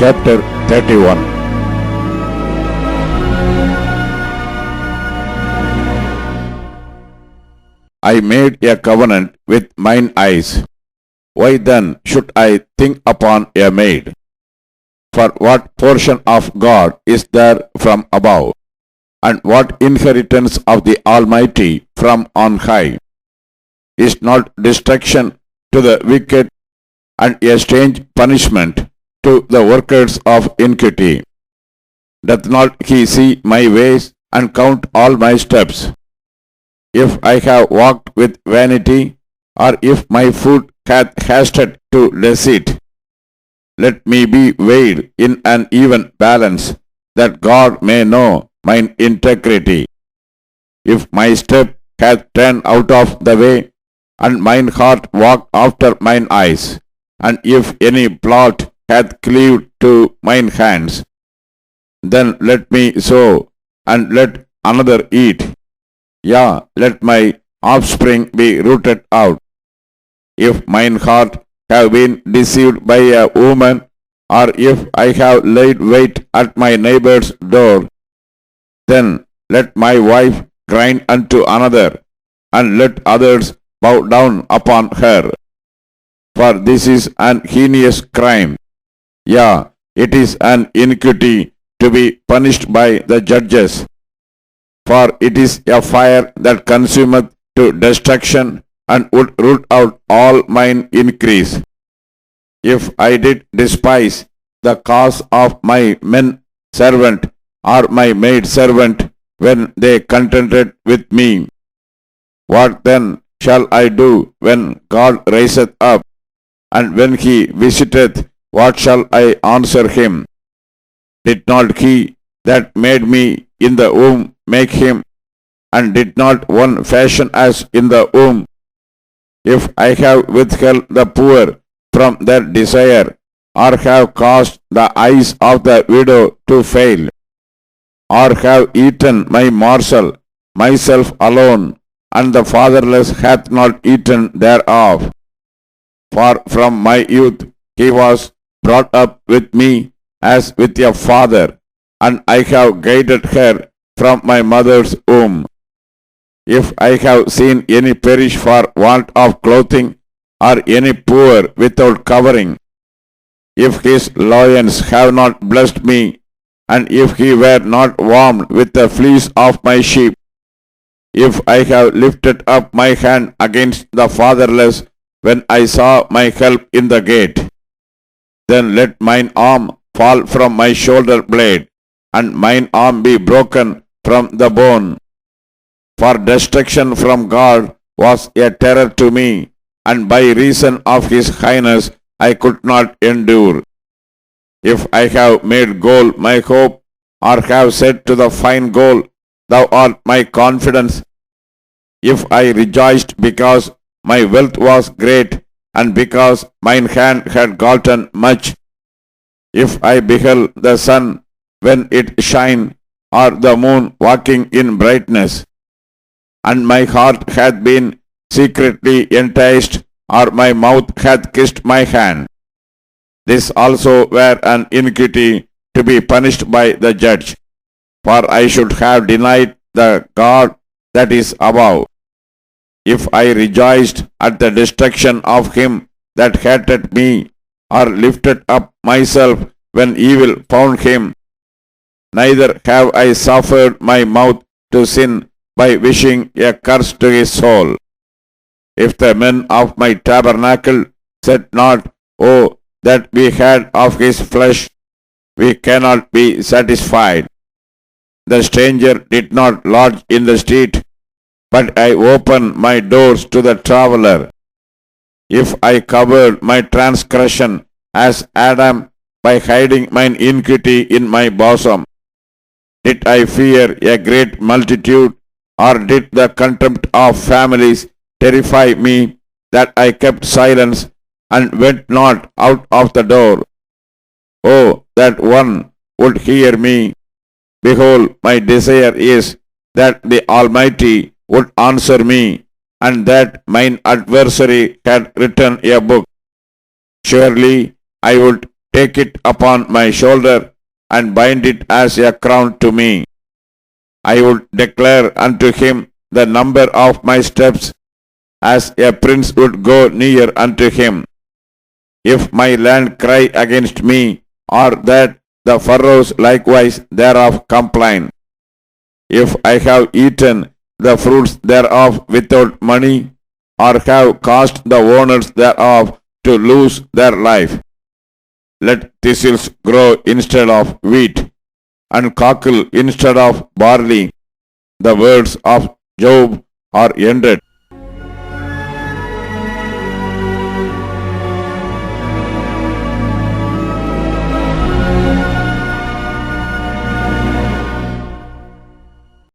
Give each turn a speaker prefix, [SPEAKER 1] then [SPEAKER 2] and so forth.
[SPEAKER 1] Chapter 31. I made a covenant with mine eyes. Why then should I think upon a maid? For what portion of God is there from above? And what inheritance of the Almighty from on high? Is not destruction to the wicked and a strange punishment to the workers of iniquity? Doth not he see my ways and count all my steps? If I have walked with vanity, or if my foot hath hasted to deceit, let me be weighed in an even balance, that God may know mine integrity. If my step hath turned out of the way, and mine heart walked after mine eyes, and if any plot hath cleaved to mine hands, then let me sow, and let another eat. Yea, let my offspring be rooted out. If mine heart have been deceived by a woman, or if I have laid wait at my neighbor's door, then let my wife grind unto another, and let others bow down upon her. For this is an heinous crime. Yea, it is an iniquity to be punished by the judges. For it is a fire that consumeth to destruction, and would root out all mine increase. If I did despise the cause of my men servant, or my maid servant, when they contented with me, what then shall I do when God riseth up? And when he visiteth, what shall I answer him? Did not he that made me in the womb make him? And did not one fashion us in the womb? If I have withheld the poor from their desire, or have caused the eyes of the widow to fail, or have eaten my morsel myself alone, and the fatherless hath not eaten thereof. For from my youth he was brought up with me as with a father, and I have guided her from my mother's womb. If I have seen any perish for want of clothing, or any poor without covering, if his loins have not blessed me, and if he were not warmed with the fleece of my sheep, if I have lifted up my hand against the fatherless when I saw my help in the gate, then let mine arm fall from my shoulder blade, and mine arm be broken from the bone. For destruction from God was a terror to me, and by reason of his highness I could not endure. If I have made gold my hope, or have said to the fine gold, Thou art my confidence, if I rejoiced because my wealth was great, and because mine hand had gotten much, if I beheld the sun when it shine, or the moon walking in brightness, and my heart hath been secretly enticed, or my mouth hath kissed my hand, this also were an iniquity to be punished by the judge. For I should have denied the God that is above, if I rejoiced at the destruction of him that hated me, or lifted up myself when evil found him. Neither have I suffered my mouth to sin by wishing a curse to his soul. If the men of my tabernacle said not, Oh, that we had of his flesh, we cannot be satisfied. The stranger did not lodge in the street, but I opened my doors to the traveler. If I covered my transgression as Adam by hiding mine iniquity in my bosom, did I fear a great multitude, or did the contempt of families terrify me, that I kept silence and went not out of the door? Oh, that one would hear me! Behold, my desire is that the Almighty would answer me, and that mine adversary had written a book. Surely I would take it upon my shoulder and bind it as a crown to me. I would declare unto him the number of my steps, as a prince would go near unto him. If my land cry against me, or that the furrows likewise thereof complain, if I have eaten the fruits thereof without money, or have caused the owners thereof to lose their life, let thistles grow instead of wheat, and cockle instead of barley. The words of Job are ended.